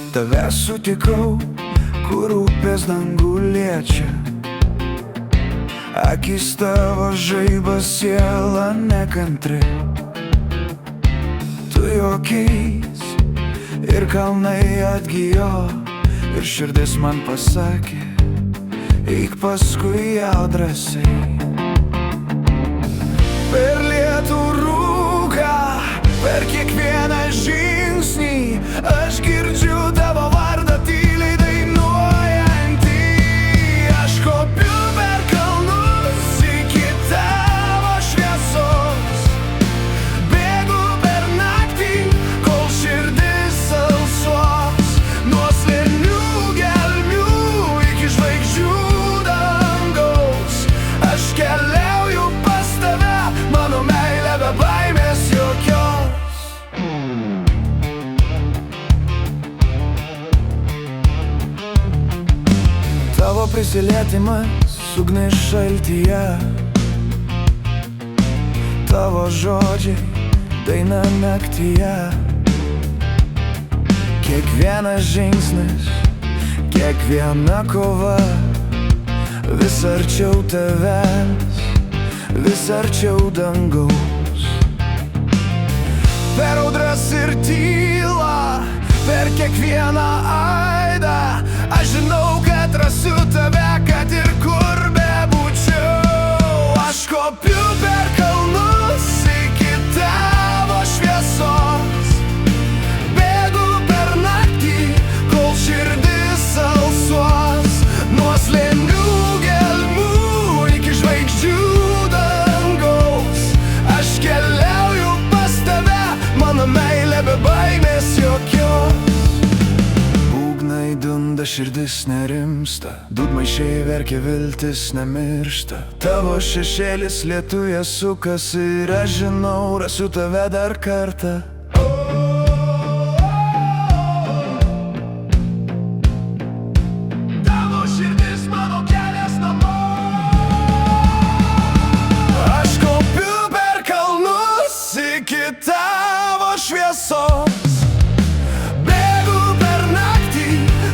Tave sutikau, kur upės dangų liečia. Akis tavo žaibas, siela nekantri. Tu juokiais ir kalnai atgijo, ir širdis man pasakė, eik paskui ją drąsiai. Per lietų rūką, per kiekvieną žingsnį, aš girdžiu tavo vardą tyliai dainuojantį. Aš kopiu per kalnus iki tavo šviesos, bėgu per naktį, kol širdis alsuos. Nuo slėnių gelmių iki žvaigždžių dangaus, aš keliauju pas tave, mano meilė be baimės jokios. Tavo prisilietimas ugnis šaltyje, tavo žodžiai daina naktyje. Kiekvienas žingsnis, kiekviena kova, vis arčiau tavęs, vis arčiau dangaus. Per audras ir tylą, per kiekvieną aidą, aš žinau, kad rasiu tave, kad ir kur bebūčiau. Aš kopiu per kalnus iki tavo šviesos, bėgu per naktį, kol širdis alsuos. Nuo slėnių gelmių iki žvaigždžių dangaus, aš keliauju pas tave, mano meilė be baimės jokios. Būgnai dunda, širdis nerimsta, dūdmaišiai verkia, viltis nemiršta. Tavo šešėlis lietuje sukasi ir aš žinau, rasiu tave dar kartą. Tavo širdis mano kelias namo. Aš kopiu per kalnus iki tavo šviesos, bėgu per naktį,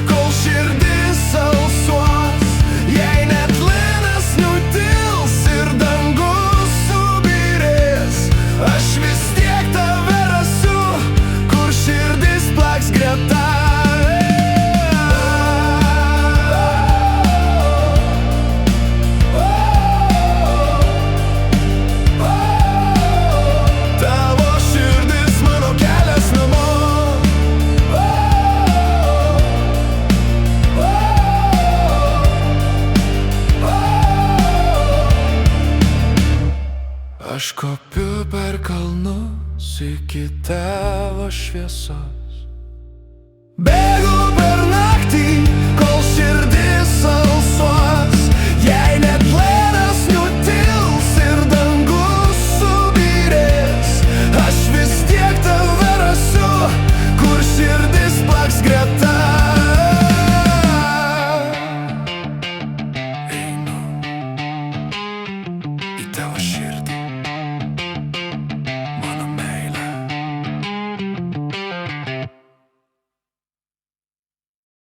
kol širdis alsuos. Jei net linas nutils ir dangus subyrės, aš vis tiek tave rasiu, kur širdis plaks greta. Tavo širdis mano kelias namo. Aš kopiu per kalnus iki tavo šviesos, bėgu